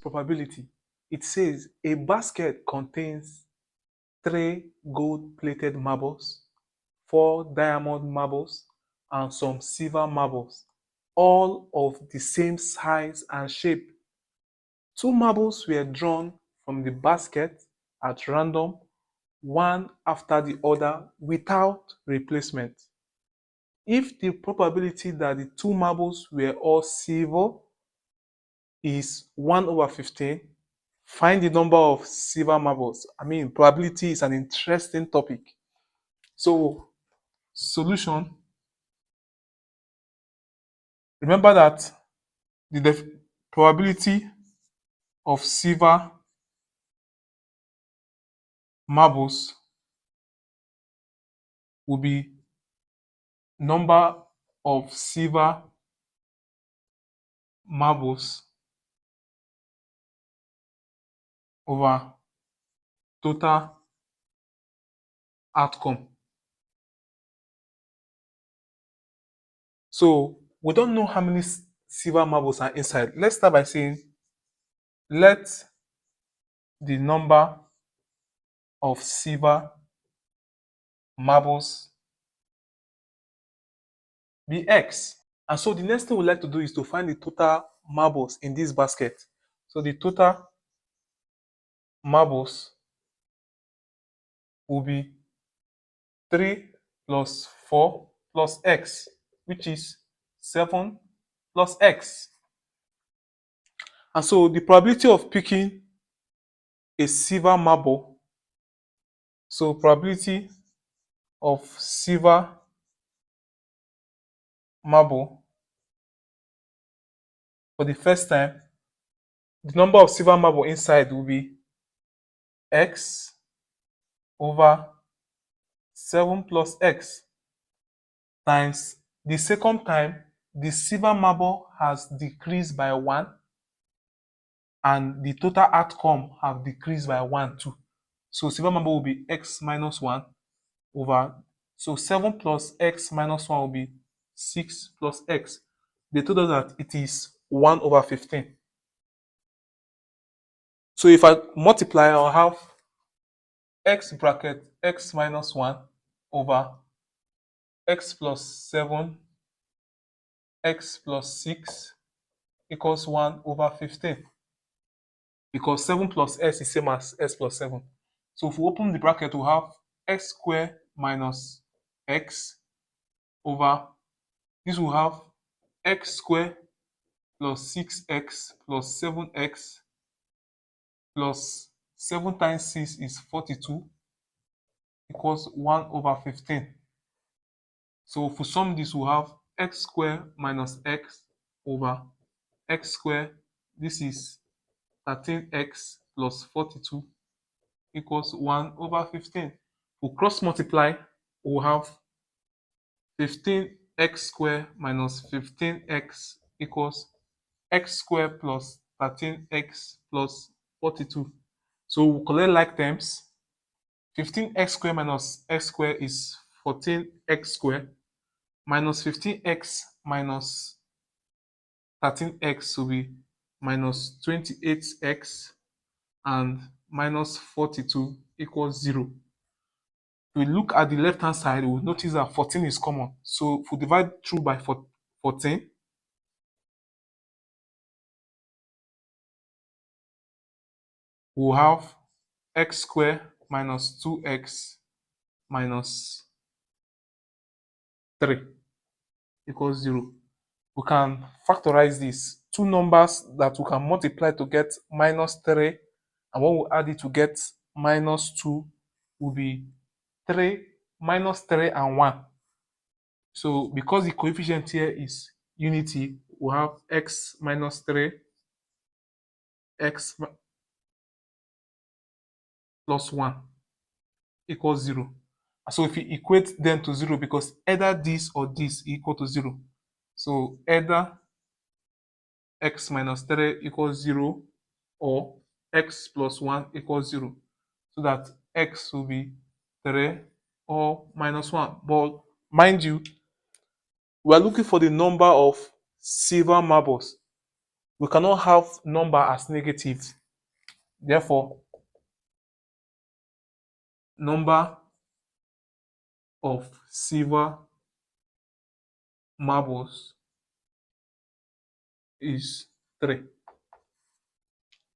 Probability. It says a basket contains 3 gold-plated marbles, 4 diamond marbles, and some silver marbles, all of the same size and shape. 2 marbles were drawn from the basket at random, one after the other without replacement. If the probability that the 2 marbles were all silver is 1 over 15, find the number of silver marbles. Probability is an interesting topic. So, solution. Remember that the probability of silver marbles will be number of silver marbles over total outcome. So we don't know how many silver marbles are inside. Let's start by saying let the number of silver marbles be X. And so the next thing we like to do is to find the total marbles in this basket. So the total marbles will be 3 plus 4 plus X, which is 7 plus X. And so the probability of picking a silver marble, so probability of silver marble for the first time, the number of silver marble inside will be X over 7 plus X times the second time the silver marble has decreased by 1 and the total outcome have decreased by 1 too. So silver marble will be X minus 1 over, so 7 plus X minus 1 will be 6 plus X. They told us that it is 1 over 15. So if I multiply, I'll have X bracket X minus 1 over X plus 7 X plus 6 equals 1 over 15. Because 7 plus S is same as S plus 7. So if we open the bracket, we'll have X squared minus X over, this will have X squared plus 6X plus 7X plus 7 times 6 is 42 equals 1 over 15. So if we sum this, we'll have X squared minus X over X squared. This is 13X plus 42 equals 1 over 15. We'll cross multiply, we'll have 15x squared minus 15x equals x squared plus 13x plus 42. So we'll collect like terms. 15x squared minus x squared is 14x squared minus 15x minus 13x will be minus 28x and minus 42 equals 0. If we look at the left hand side, we'll notice that 14 is common. So if we divide through by 14, we'll have x squared minus 2x minus 3 equals 0. We can factorize this. Two numbers that we can multiply to get minus 3, and when we add it to get minus 2 will be 3 minus 3 and 1. So because the coefficient here is unity, we have x minus 3, x plus 1 equals 0. So if you equate them to 0, because either this or this equal to 0. So either x minus 3 equals 0 or x plus 1 equals 0. So that x will be 3 or minus 1. But mind you, we are looking for the number of silver marbles. We cannot have number as negative. Therefore, number of silver marbles is 3.